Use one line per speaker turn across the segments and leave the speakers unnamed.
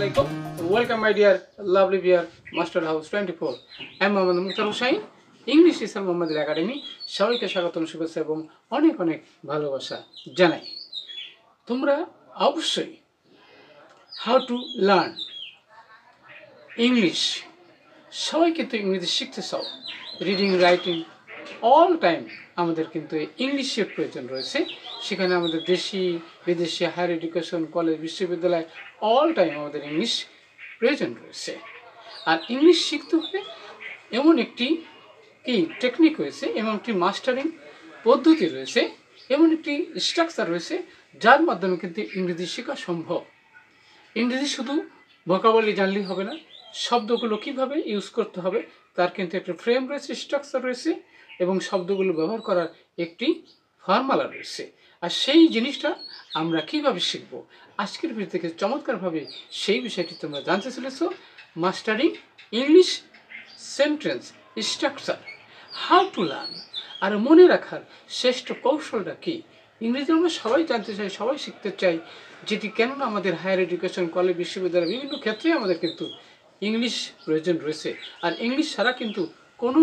Assalamualaikum. Welcome my dear lovely viewer Master House 24. I'm Mohammad Mukhtar Hussain, English Teacher Mohammed Academy. সবাইকে স্বাগতম শুভেচ্ছা এবং অনেক অনেক ভালোবাসা জানাই। তোমরা অবশ্যই how to learn English সবাই কিন্তু ইংরেজি শিখতে চাও। রিডিং রাইটিং অল টাইম আমাদের কিন্তু ইংলিশের প্রয়োজন রয়েছে। সেখানে আমাদের দেশি বিদেশি হায়ার এডুকেশন কলেজ বিশ্ববিদ্যালয় অল টাইম আমাদের ইংলিশ প্রয়োজন রয়েছে। আর ইংলিশ শিখতে হলে এমন একটি টেকনিক রয়েছে, এমন একটি মাস্টারিং পদ্ধতি রয়েছে, এমন একটি স্ট্রাকচার রয়েছে যার মাধ্যমে কিন্তু ইংরেজি শেখা সম্ভব। ইংরেজি শুধু ভোকাবুলারি জানলেই হবে না, শব্দগুলো কিভাবে ইউজ করতে হবে তার কিন্তু একটা ফ্রেম রয়েছে, স্ট্রাকচার রয়েছে এবং শব্দগুলো ব্যবহার করার একটি ফর্মুলা রয়েছে। আর সেই জিনিসটা আমরা কিভাবে শিখব আজকের ভিডিও থেকে চমৎকারভাবে সেই বিষয়টি তোমরা জানতে চলেছো। Mastering English sentence structure, how to learn. আর মনে রাখার শ্রেষ্ঠ কৌশলটা কি? ইংরেজি আমরা সবাই জানতে চাই, সবাই শিখতে চাই, যেটি কেননা আমাদের হায়ার এডুকেশন কলেজ বিশ্ববিদ্যালয় বিভিন্ন ক্ষেত্রে আমাদের কিন্তু ইংলিশ প্রয়োজন রয়েছে। আর ইংলিশ ছাড়া কিন্তু কোনো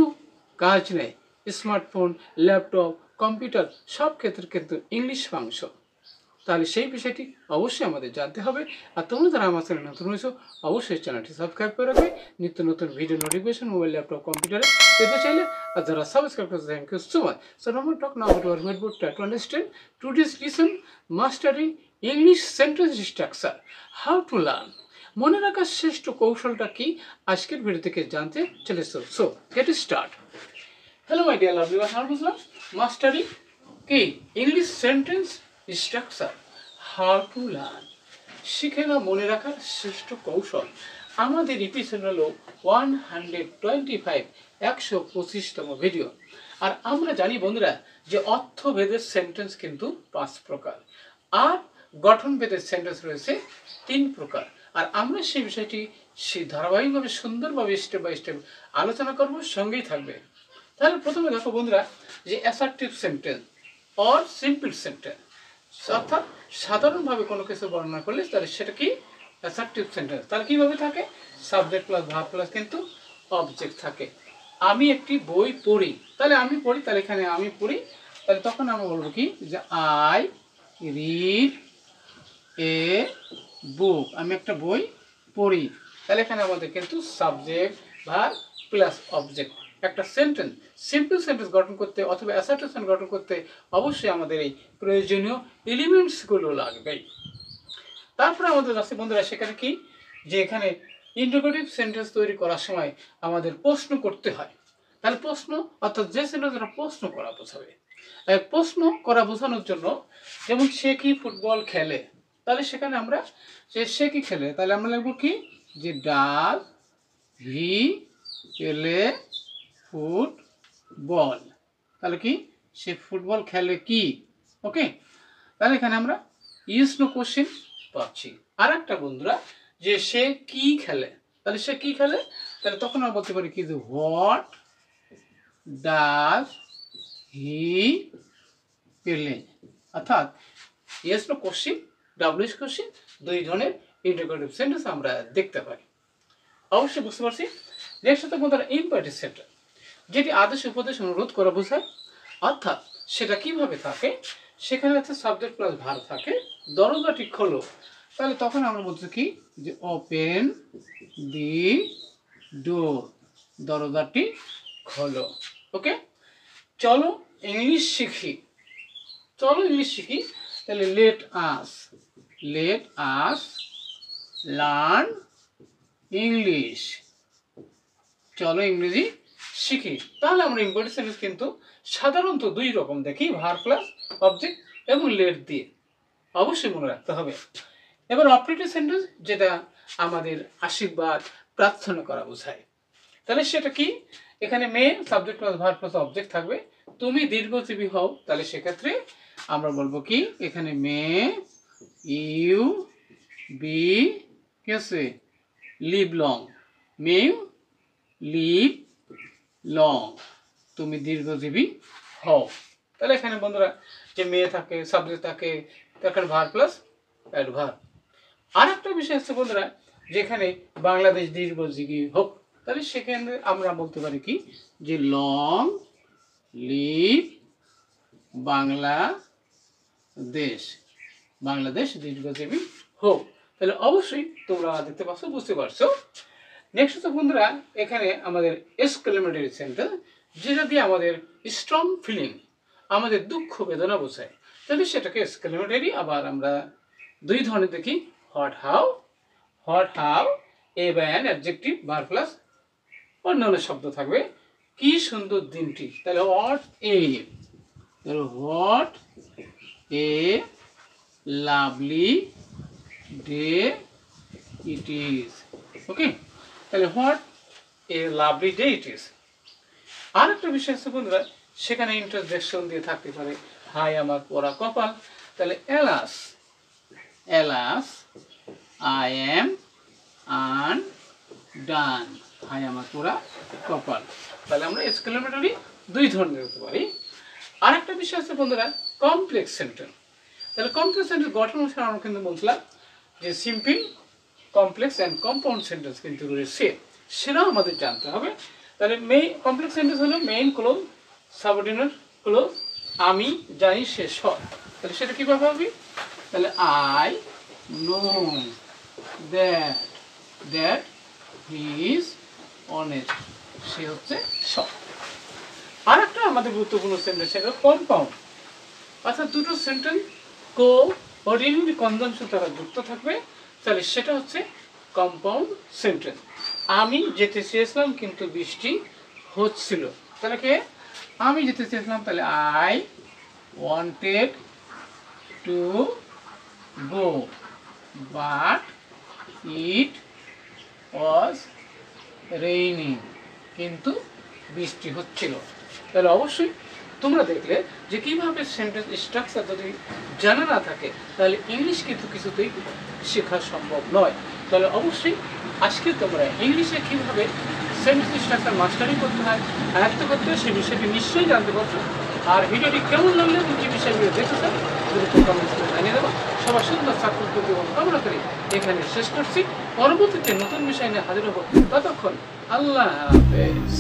কাজ নেই। স্মার্টফোন, ল্যাপটপ, কম্পিউটার সব ক্ষেত্রে কিন্তু ইংলিশ ফাংশন। তাহলে সেই বিষয়টি অবশ্যই আমাদের জানতে হবে। আর তোমরা যারা আমার চ্যানেল নতুন হয়েছো অবশ্যই চ্যানেলটি সাবস্ক্রাইব করে রাখবে, নিত্য নতুন ভিডিও নোটিফিকেশন মোবাইল, ল্যাপটপ, কম্পিউটারে পেতে চাইলে। আর যারা সাবস্ক্রাইব করেছে thank you so much. So now talk now about our whiteboard to understand today's lesson mastering English sentence structure, how to learn. মনে রাখার শ্রেষ্ঠ কৌশলটা কি আজকের ভিডিও থেকে জানতে চলেছো। So get start. Hello my dear lovely viewers, mastering English sentence structure, how to learn. শিখে না মনে রাখার শ্রেষ্ঠ কৌশল। আমাদের এপিসোড হলো 125, 125তম ভিডিও। আর আমরা জানি বন্ধুরা যে অর্থভেদের সেন্টেন্স কিন্তু 5 প্রকার আর গঠনভেদের সেন্টেন্স রয়েছে 3 প্রকার। আর আমরা সেই বিষয়টি ধারাবাহিকভাবে সুন্দরভাবে স্টেপ বাই স্টেপ আলোচনা করব, সঙ্গেই থাকবে। তাহলে প্রথমে দেখো বন্ধুরা যে assertive sentence or simple sentence, অর্থাৎ সাধারণভাবে কোনো কিছু বর্ণনা করলে তাহলে সেটা কি অ্যাসার্টিভ সেন্টেন্স। তাহলে কীভাবে থাকে? সাবজেক্ট প্লাস ভার্ব প্লাস কিন্তু অবজেক্ট থাকে। আমি একটি বই পড়ি, তাহলে আমি পড়ি, তাহলে এখানে আমি পড়ি, তাহলে তখন আমরা বলবো কি যে আই রিড এ বুক, আমি একটা বই পড়ি। তাহলে এখানে আমাদের কিন্তু সাবজেক্ট ভার্ব প্লাস অবজেক্ট। একটা সেন্টেন্স সিম্পল সেন্টেন্স গঠন করতে অথবা অ্যাসার্টিভ সেন্টেন্স গঠন করতে অবশ্যই আমাদের এই প্রয়োজনীয় এলিমেন্টসগুলো লাগবে। তারপরে আমাদের আছে বন্ধুরা সেখানে কি যে এখানে ইন্টারোগেটিভ সেন্টেন্স তৈরি করার সময় আমাদের প্রশ্ন করতে হয়। তাহলে প্রশ্ন অর্থাৎ যে সেন্টেন্সটা প্রশ্ন করা বোঝাবে। প্রশ্ন করা বোঝানোর জন্য যেমন সে কি ফুটবল খেলে, তাহলে সেখানে আমরা সে কি খেলে, তাহলে আমরা লিখব কি যে ডাজ হি প্লে ফুটবল। তাহলে কি সে ফুটবল খেলে কি? ওকে, তাহলে এখানে আমরা ইয়েস নো কোশ্চেন পাচ্ছি। আর একটা বন্ধুরা যে সে কি খেলে, তাহলে সে কি খেলে, তাহলে তখন আমরা বলতে পারি কি যে হোয়াট ডাজ হি প্লে। অর্থাৎ ইয়েস নো কোশ্চেন, ডাব্লিউএস কোশ্চেন, দুই ধরনের ইন্টারোগেটিভ সেন্টেন্স আমরা দেখতে পাই। অবশ্যই বুঝতে পারছি। নেক্সট হচ্ছে বন্ধুরা ইম্পারেটিভ সেন্টেন্স, যেটি আদেশ উপদেশ অনুরোধ করা বোঝায়। অর্থাৎ সেটা কিভাবে থাকে, সেখানে হচ্ছে সাবজেক্ট প্লাস ভার্ব থাকে। দরজাটি খোলো, তাহলে তখন আমরা বলছি কি যে ওপেন দি ডোর, দরজাটি খোলো। ওকে, চলো ইংলিশ শিখি, চলো ইংলিশ শিখি, তাহলে লেট আস লার্ন ইংলিশ, চলো ইংরেজি শিখি। তাহলে আমরা ইম্পারেটিভ সেন্টেন্স কিন্তু সাধারণত 2 রকম দেখি, ভার্ব প্লাস অবজেক্ট এবং লেট দিয়ে, অবশ্যই মনে রাখতে হবে। এবার অপারেটিভ সেন্টেন্স যেটা আমাদের আশীর্বাদ প্রার্থনা করা বোঝায়। তাহলে সেটা কি? এখানে মে subject plus verb plus object থাকবে। তুমি দীর্ঘজীবী হও, তাহলে সেক্ষেত্রে আমরা বলবো কি এখানে মে ইউ বি কেসে লিভ লং, মে লিভ লং, তুমি দীর্ঘজীবী হও। তাহলে এখানে বন্ধুরা যে মেয়ে থাকে, সাবজেক্ট থাকে, তারপরে ভার্ব প্লাস অ্যাডভার্ব। আর একটা বিষয় হচ্ছে বন্ধুরা যেখানে বাংলাদেশ দীর্ঘজীবী হোক, তাহলে সেখানে আমরা বলতে পারি কি যে লং লিভ বাংলাদেশ, বাংলাদেশ দীর্ঘজীবী হোক। তাহলে অবশ্যই তোমরা দেখতে পাচ্ছ, বুঝতে পারছো। নেক্সট হচ্ছে বন্ধুরা, এখানে আমাদের এক্সক্লেমেটরি সেন্টেন্স, যেটা দিয়ে আমাদের স্ট্রং ফিলিং, আমাদের দুঃখ বেদনা বোঝায়, তাহলে সেটাকে এক্সক্লেমেটরি। আবার আমরা দুই ধরনের দেখি, what how, what how a by an adjective verb plus অন্যান্য শব্দ থাকবে। কি সুন্দর দিনটি, তাহলে হোয়াট এ, তাহলে what a lovely day it is. Okay, তাহলে what a lovely day it is. আর একটা বিষয় আছে বন্ধুরা, সেখানে ইন্টারজেকশন দিয়ে থাকতে পারে, হাই আমার পোড়া কপাল, তাহলে alas, alas I am undone, হাই আমার পোড়া কপাল। তাহলে আমরা এক্সক্লেমেটরি দুই ধরনের হতে পারি। আর একটা বিষয় আছে বন্ধুরা, কমপ্লেক্স সেন্টেন্স। তাহলে কমপ্লেক্স সেন্টেন্স গঠন অনুসারে আমরা কিন্তু বলছিলাম যে simple, complex and compound sentence কিন্তু রয়েছে, সেটাও আমাদের জানতে হবে। তাহলে কমপ্লেক্স সেন্টেন্স হলো মেইন ক্লোজ, সাবঅর্ডিনেট ক্লোজ, আমি জানি সে সৎ, তাহলে সেটা কীভাবে হবে? তাহলে I know that, that he is honest, সে হচ্ছে সৎ। আর একটা আমাদের গুরুত্বপূর্ণ সেন্টেন্স, সেটা কম্পাউন্ড, অর্থাৎ দুটো সেন্টেন্স কোঅর্ডিনেটরি কনজাংশন দ্বারা যুক্ত থাকবে, তাহলে সেটা হচ্ছে কম্পাউন্ড সেন্টেন্স। আমি যেতে চেয়েছিলাম কিন্তু বৃষ্টি হচ্ছিল, তাহলে কে? আমি যেতে চেয়েছিলাম, তাহলে I wanted to go but it was raining, কিন্তু বৃষ্টি হচ্ছিল। তাহলে অবশ্যই তোমরা দেখলে যে কীভাবে সেন্টেন্স স্ট্রাকচার যদি জানা না থাকে, তাহলে ইংলিশ কিন্তু কিছুতেই শেখা সম্ভব নয়। তাহলে অবশ্যই আজকে তোমরা ইংলিশে কীভাবে সেন্টেন্স স্ট্রাকচার মাস্টারি করতে হয়, আয়ত্ত করতে হয়, সেই বিষয়টি নিশ্চয়ই জানতে পারছো। আর ভিডিওটি কেমন লাগলে এবং যে বিষয়গুলো দেখতে চাও যদি কমেন্টস করে জানিয়ে দেবো। সবার সুন্দর সাপোর্ট করতে এবং কামনা করি এখানে শেষ করছি। পরবর্তীতে নতুন বিষয় নিয়ে হাজির হবো, ততক্ষণ আল্লাহ হাফেজ।